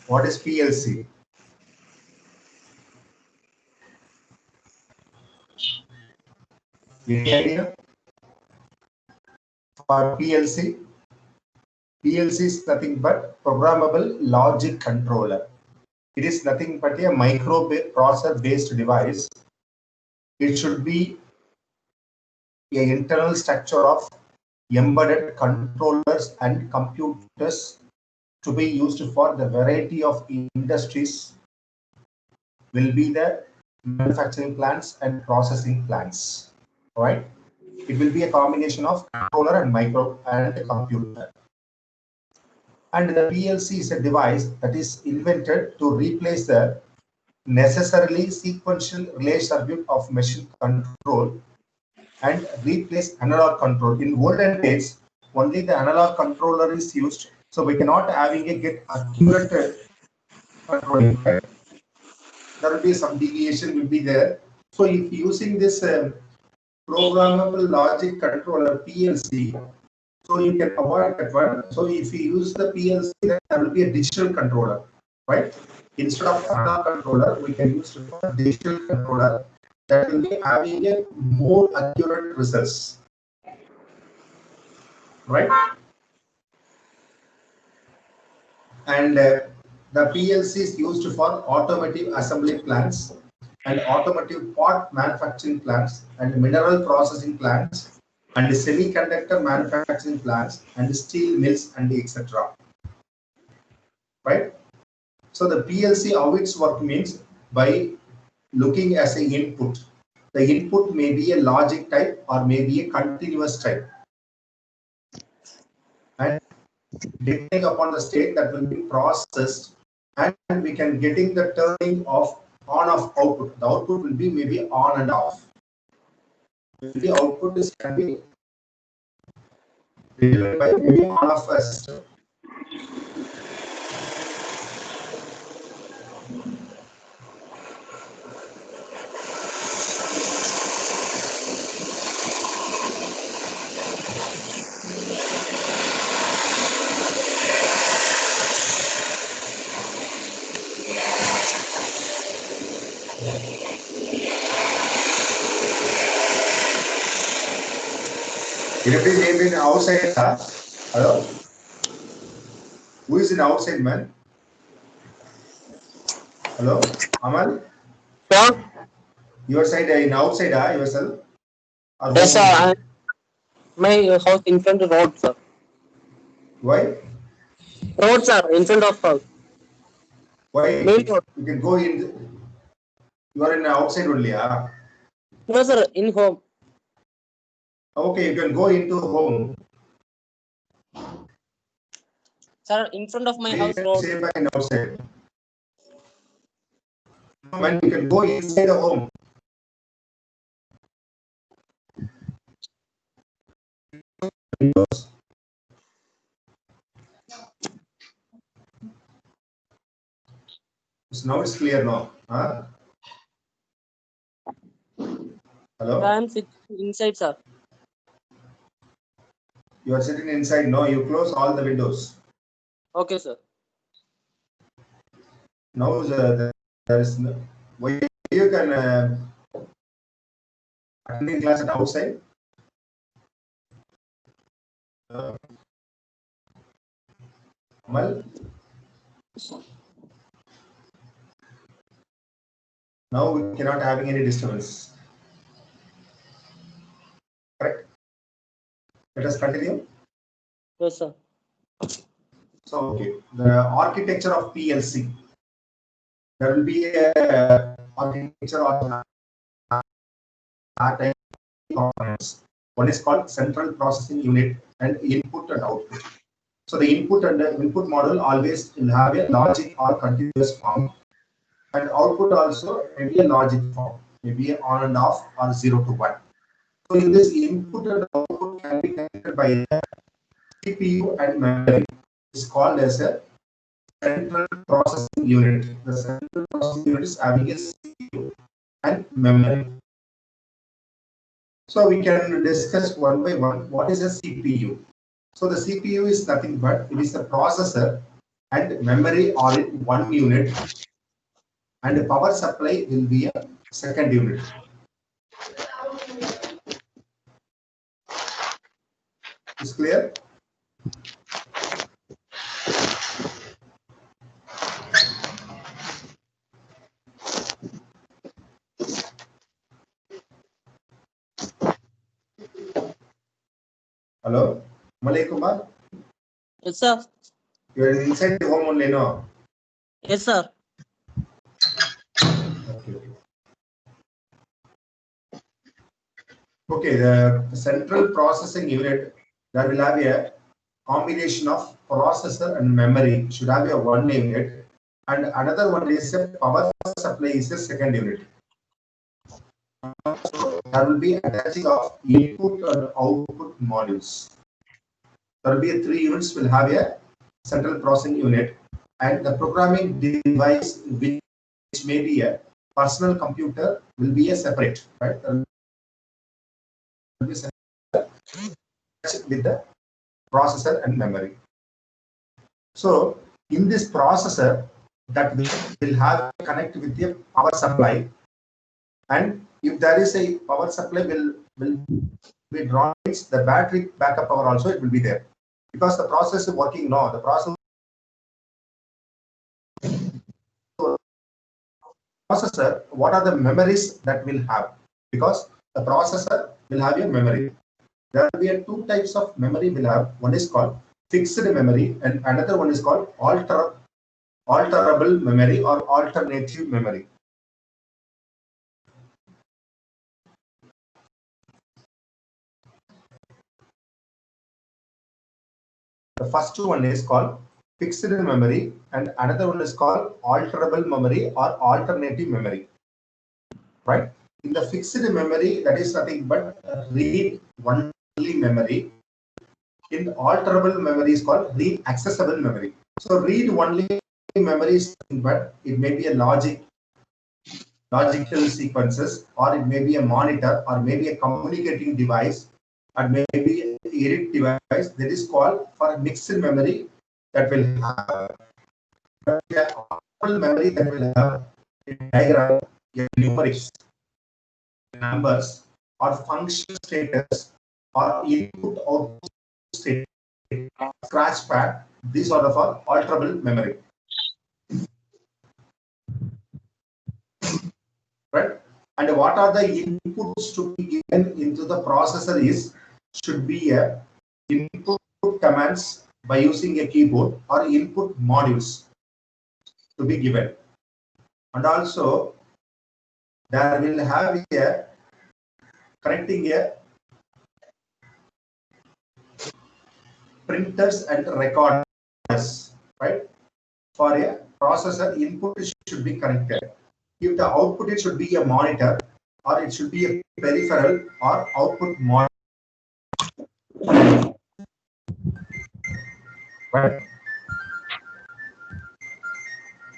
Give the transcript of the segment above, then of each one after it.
What is PLC? Any idea? For PLC, PLC is nothing but programmable logic controller. It is nothing but a microprocessor based device. It should be an internal structure of embedded controllers and computers to be used for the variety of industries, will be the manufacturing plants and processing plants. All right, it will be a combination of controller and micro and computer. And the PLC is a device that is invented to replace the necessarily sequential relay circuit of machine control and replace analog control. In olden days, only the analog controller is used, so we cannot having a get accurate controlling. Right? There will be some deviation will be there. So if using this programmable logic controller PLC, so you can avoid that one. So if you use the PLC, then there will be a digital controller, right? Instead of analog controller, we can use a digital controller that will be having a more accurate results, right? And the PLC is used for automotive assembly plants and automotive part manufacturing plants and mineral processing plants and semiconductor manufacturing plants and steel mills and etc. Right? So the PLC, how its work means by looking as an input. The input may be a logic type or may be a continuous type. And depending upon the state that will be processed, and we can getting the turning of on off output. The output will be maybe on and off. The output is can be delivered by maybe on off a system. If it is in outside, hello? Who is in outside, man? Hello, Amal? Sir? Your side in outside, yourself? Or Yes, home sir. only? My house in front of road, sir. Why? Road, sir, in front of house. Why? Main road. You can go in. You are in outside only, No, sir, in home. Okay, you can go into home. Sir, in front of my You house can road. say by outside. When you can go inside the home. So now it's clear now. Huh? Hello? I am sitting inside, sir. You are sitting inside. No, you close all the windows. Okay, sir. Now there is no. Why you can attending class at outside? Well, now we cannot having any disturbance. Correct? Let us continue. Yes, sir. So, okay, the architecture of PLC. There will be a architecture of components. One is called central processing unit and input and output. So the input and the input model always will have a logic or continuous form, and output also maybe a logic form, maybe on and off or 0 to 1. So in this input and output can be connected by a CPU and memory. It's called as a central processing unit. The central processing unit is having a CPU and memory. So we can discuss one by one what is a CPU. So the CPU is nothing but it is a processor and memory are in one unit, and the power supply will be a second unit. Is clear? Hello, Malay Kumar? Yes, sir. You are inside the home only, no? Yes, sir. Okay. Okay, the central processing unit that will have a combination of processor and memory should have a one unit, and another one is a power supply is a second unit. So there will be attaching of input and output modules. There will be three units will have a central processing unit, and the programming device which may be a personal computer will be a separate, right? There will be separate with the processor and memory. So in this processor that will have connect with the power supply, and if there is a power supply will be drawn, the battery backup power also it will be there, because the process is working now. The processor, what are the memories that will have? Because the processor will have a memory. There will be two types of memory will have. One is called fixed memory, and another one is called alterable memory or alternative memory. The first one is called fixed memory, and another one is called alterable memory or alternative memory. Right? In the fixed memory, that is nothing but read-only memory. In alterable memory is called read-accessible memory. So read-only memory is nothing but it may be a logical sequences, or it may be a monitor, or maybe a communicating device, or maybe a edit device. That is called for mixed memory that will have memory that will have a diagram, a numerics, numbers, or function status, or input output state, scratch pad. These are the for alterable memory. Right? And what are the inputs to be given into the processor is should be a input commands by using a keyboard, or input modules to be given. And also there will have a connecting a printers and recorders, right? For a processor, input should be connected. If the output, it should be a monitor, or it should be a peripheral or output monitor. Right?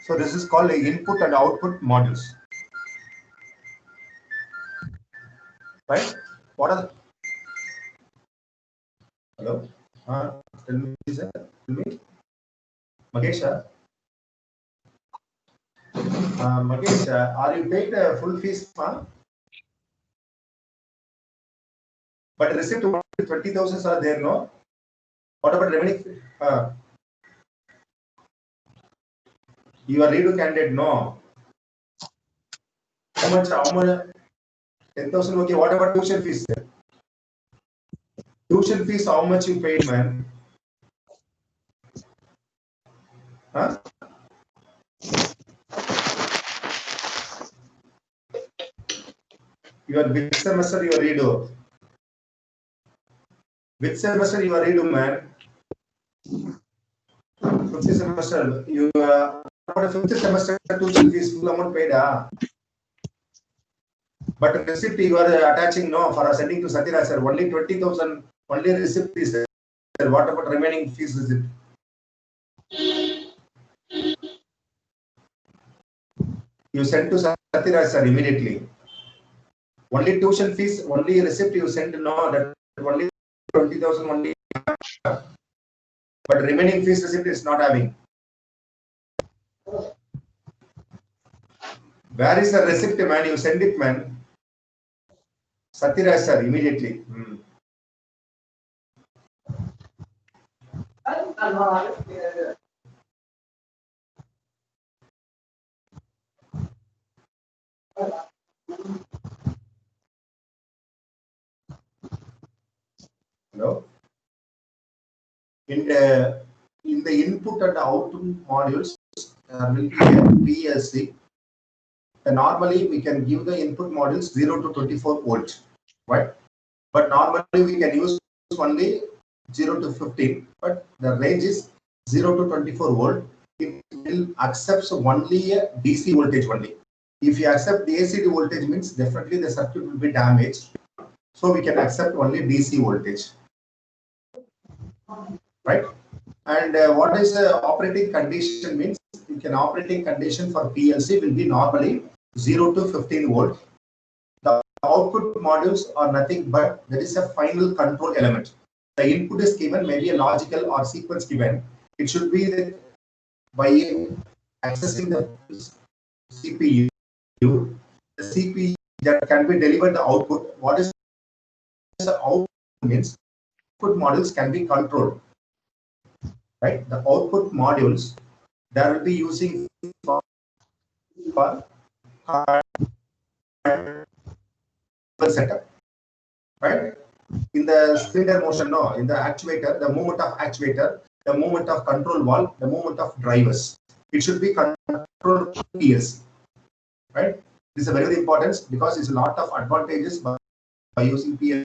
So this is called a input and output modules. Right? What are the... Hello? Tell me, sir. Tell me. Magesha? Magesha, are you paid full fees? But receipt 20,000 are there, no? What about remaining? You are redo candidate, no? How much? 10,000, okay. What about tuition fees? Tuition fees, how much you paid, man? Huh? Which semester you are redo? Which semester you are redo, man? 5th semester. You about 5th semester tuition fees full amount paid, but receipt you are attaching, no, for sending to Satyaraj sir. Only 20,000. Only receipt is there. What about remaining fees receipt? You send to Satyaraj sir immediately. Only tuition fees, only receipt you send, no, that only 20,000 only. But remaining fees receipt is not having. Where is the receipt, man? You send it, man. Satiraj sir, immediately. Hello. In the input and output modules, there will be a PLC. Normally, we can give the input modules 0 to 24 volt, right? But normally we can use only 0 to 15, but the range is 0 to 24 volt. It will accept only a DC voltage only. If you accept the AC voltage, means definitely the circuit will be damaged. So we can accept only DC voltage, right? And what is the operating condition means? You can operating condition for PLC will be normally 0 to 15 volt. The output modules are nothing but there is a final control element. The input is given, maybe a logical or sequence given. It should be by accessing the CPU. The CPU that can be delivered the output. What is the output means? Output modules can be controlled, right? The output modules that will be using for setup, right? In the cylinder motion, no, in the actuator, the movement of actuator, the movement of control valve, the movement of drivers. It should be controlled PLC, right? This is very important because it's a lot of advantages by using PLC.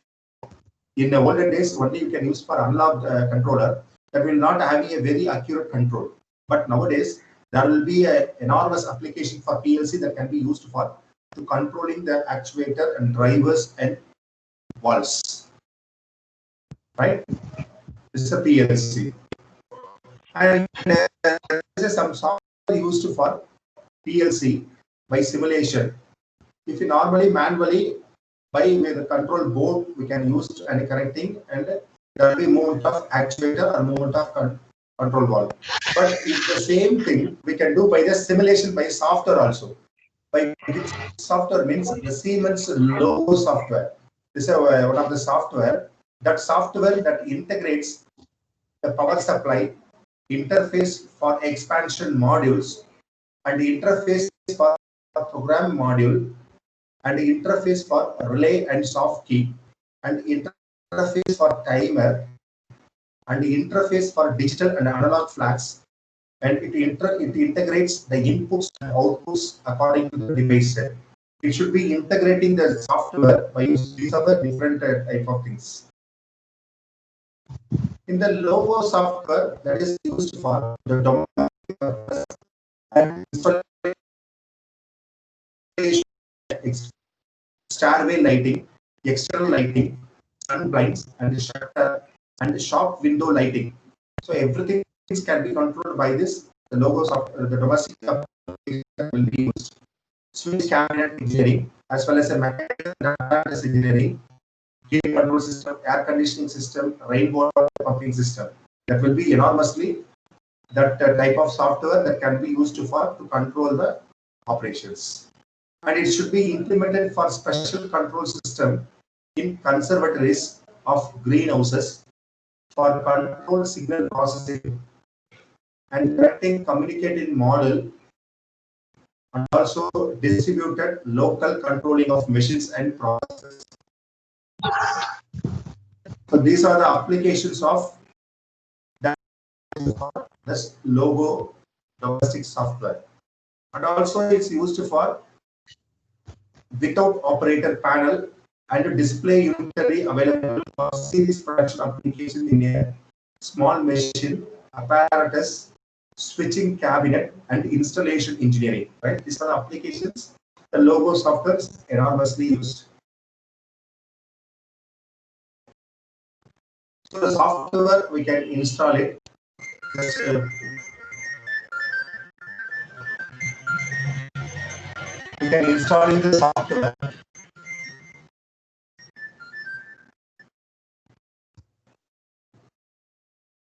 In the olden days, only you can use for unlocked controller that will not having a very accurate control. But nowadays, there will be an enormous application for PLC that can be used for to controlling the actuator and drivers and valves, right? This is a PLC. And there is some software used for PLC by simulation. If you normally manually by the control board, we can use and connecting, and there will be movement of actuator or movement of control valve. But it's the same thing we can do by the simulation by software also. By which software means the Siemens logo software. This is one of the software. That software that integrates the power supply, interface for expansion modules, and interface for program module, and interface for relay and soft key, and interface for timer, and interface for digital and analog flags, and it integrates the inputs and outputs according to the device. It should be integrating the software by using these are the different type of things. In the logo software that is used for the domestic purpose and installation, stairway lighting, external lighting, sun blinds, and shutter and shop window lighting. So everything can be controlled by this. The logos of the domestic application will be used. Switch cabinet engineering as well as a mechanical engineering, heating control system, air conditioning system, rainwater pumping system. That will be enormously that type of software that can be used for to control the operations. And it should be implemented for special control system in conservatories of greenhouses for control signal processing and connecting communicating model, and also distributed local controlling of machines and processes. So these are the applications of this logo domestic software. And also it's used for without operator panel and display unitary available for series production application in a small machine, apparatus, switching cabinet, and installation engineering. Right? These are the applications. The logo software is enormously used. So the software we can install it. Just, we can install the software.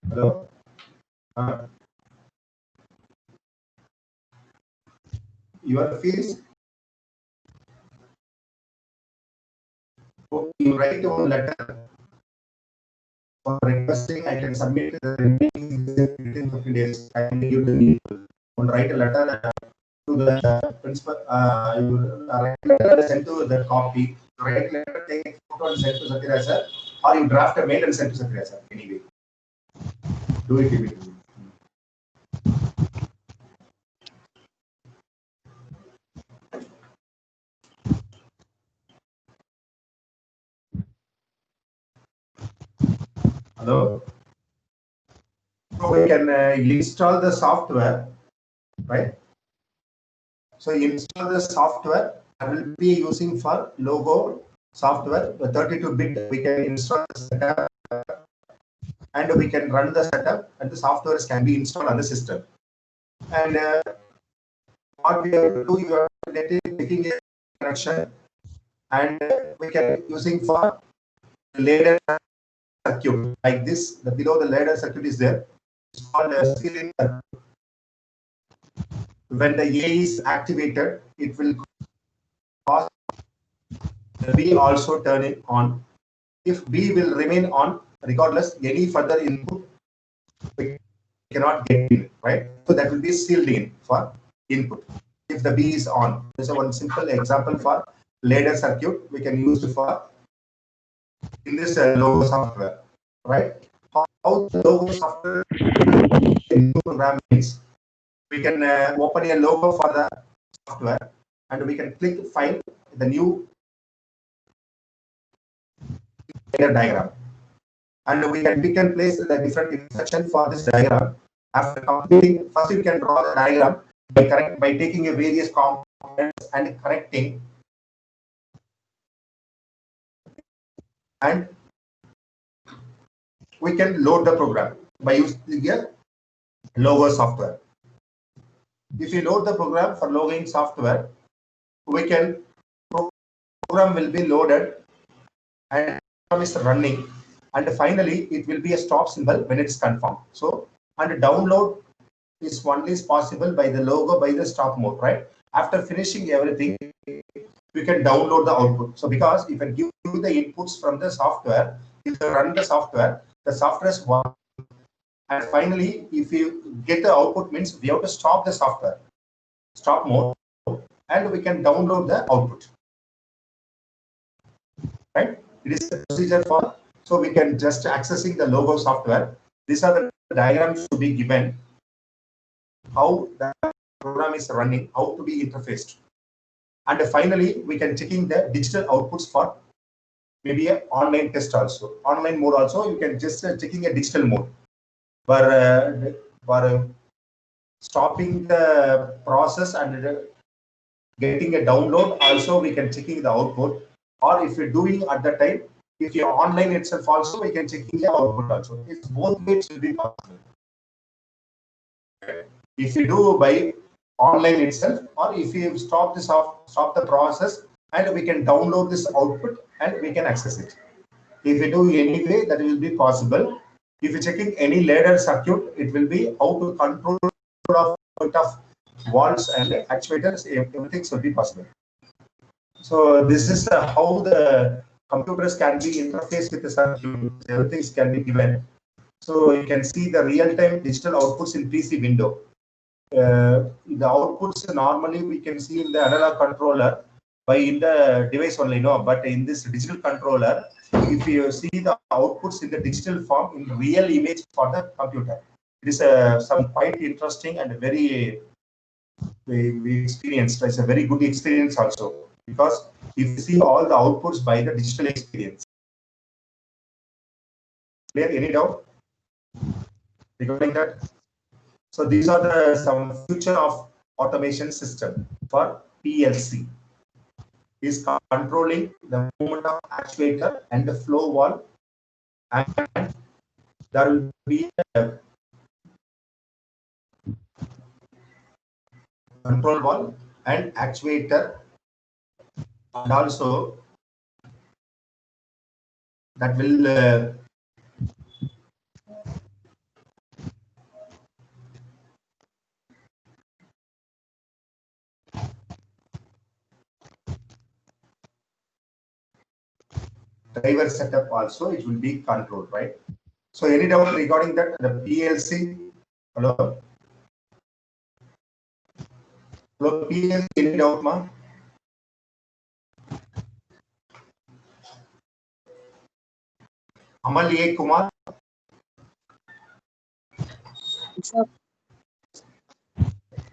Hello. Your fees You write one letter for requesting, I can submit the remaining within 15 days. I can give the people. Write a letter to the principal. You write a letter, send to the copy. Write a letter, take a photo and send to Satyaraj sir, or you draft a mail and send to Satyaraj sir. Anyway, do it immediately. Hello. So we can install the software, right? So install the software. I will be using for logo software. The 32-bit we can install the setup, and we can run the setup, and the software can be installed on the system. And what we have to do, you are taking a connection, and we can using for ladder circuit like this. The below the ladder circuit is there. It's called a ceiling circuit. When the A is activated, it will cause the B also turn it on. If B will remain on, regardless any further input, we cannot get in, right? So that will be sealed in for input. If the B is on, this is one simple example for ladder circuit we can use for in this logo software, right? How the logo software in program means we can open a logo for the software and we can click find the new diagram, and we can place the different instruction for this diagram. After completing, first you can draw the diagram by taking a various components and correcting, and we can load the program by using a logo software. If you load the program for logging software, we can program will be loaded and program is running, and finally it will be a stop symbol when it's confirmed. So, and download is only possible by the logo by the stop mode, right? After finishing everything, you can download the output. So because if you give the inputs from the software, if you run the software is one. And finally, if you get the output, means we have to stop the software, stop mode, and we can download the output, right? It is a procedure for, so we can just accessing the logo software. These are the diagrams to be given, how the program is running, how to be interfaced. And finally, we can checking the digital outputs for maybe an online test also. Online mode also, you can just checking a digital mode. For stopping the process and getting a download, also we can checking the output. Or if you're doing at the time, if you're online itself also, we can checking the output also. It's both ways will be possible. If you do by online itself, or if you stop the process, and we can download this output and we can access it. If you do any way, that will be possible. If you're checking any ladder circuit, it will be how to control of valves and actuators. Everything should be possible. So this is how the computers can be interfaced with the circuit. Everything can be given. So you can see the real-time digital outputs in PC window. The outputs normally we can see in the analog controller by in the device only, no, but in this digital controller, if you see the outputs in the digital form in real image for the computer, it is some quite interesting and very we experienced. It's a very good experience also, because if you see all the outputs by the digital experience. Clear? Any doubt regarding that? So these are the some future of automation system for PLC. Is controlling the movement of actuator and the flow valve, and there will be a control valve and actuator, and also that will driver setup also, it will be controlled, right? So any doubt regarding that, the PLC? Hello? Hello, PLC, any doubt, ma? Amal A. Kumar? Yes, sir.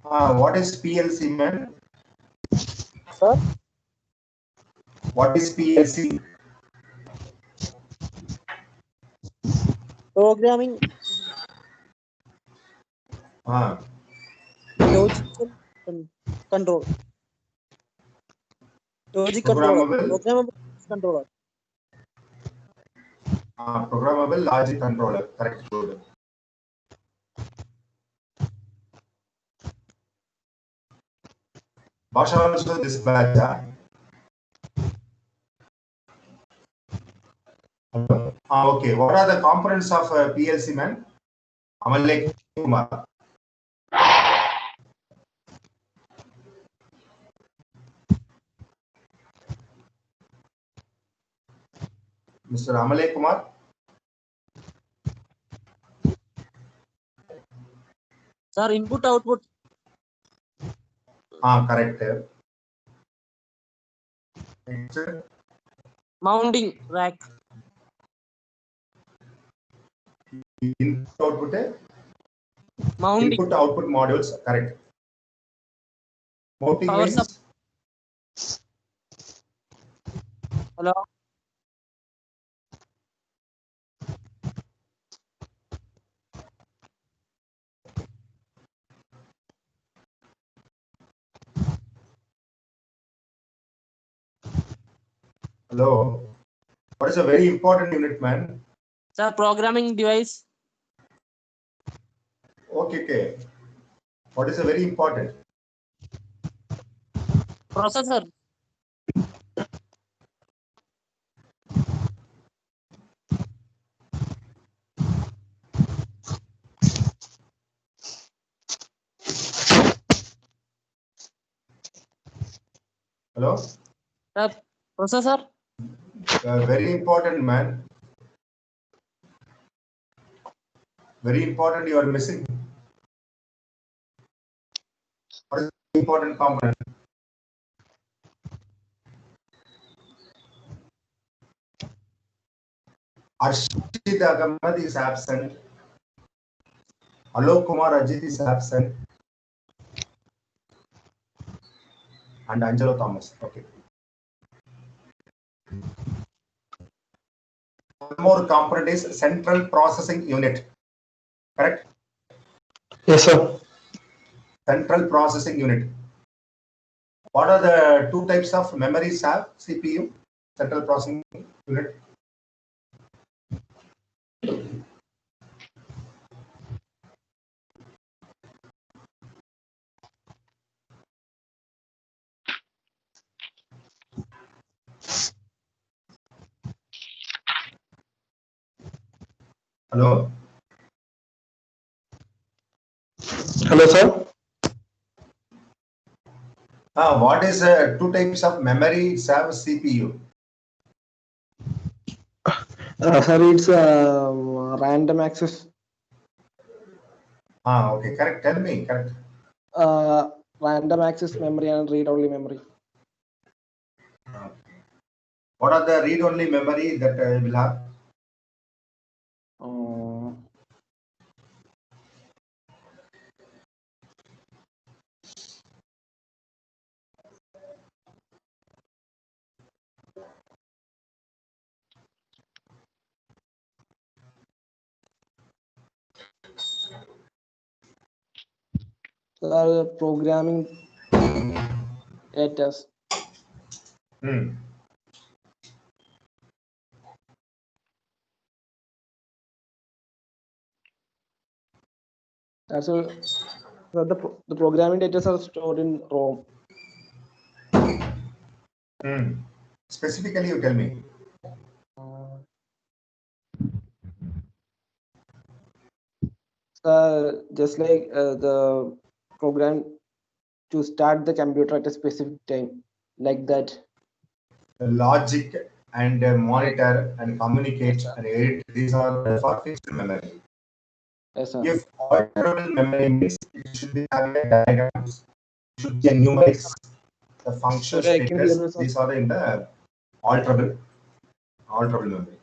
What is PLC, man? Sir, What is PLC? programming logical control. Logic controller. Programmable, Programmable controller. programmable logic controller. Correct. Good. Basha also this batch. Okay. What are the components of PLC, man? Amal Kumar. Mr. Amal Kumar. Sir, input output. Correct. Mounting rack. Mounting. Input output modules. Correct. Mounting Power means? Hello. Hello. What is a very important unit, man? Sir, programming device. Okay. What is a very important? Processor. Hello. Sir, processor. Very important, man. Very important. You are missing. What is the important component? Arshid Ahmed is absent. Alok Kumar Ajit is absent. And Angelo Thomas. Okay. One more component is central processing unit. Correct? Yes, sir. Central processing unit. What are the two types of memories have? CPU, central processing unit. Hello. Hello, sir. What is two types of memory have CPU? Sir, it's random access. Okay, correct. Tell me, correct. Random access memory and read-only memory. What are the read-only memory that will have? Programming data. So the programming data are stored in ROM. Specifically, you tell me. Just like the program to start the computer at a specific time, like that. The logic and monitor and communicate and edit. These are for fixed memory. Yes, sir. If alterable memory means it should be having a diagrams, it should be a numerics, the function Sorry, I can hear status. myself. These are in the alterable memory.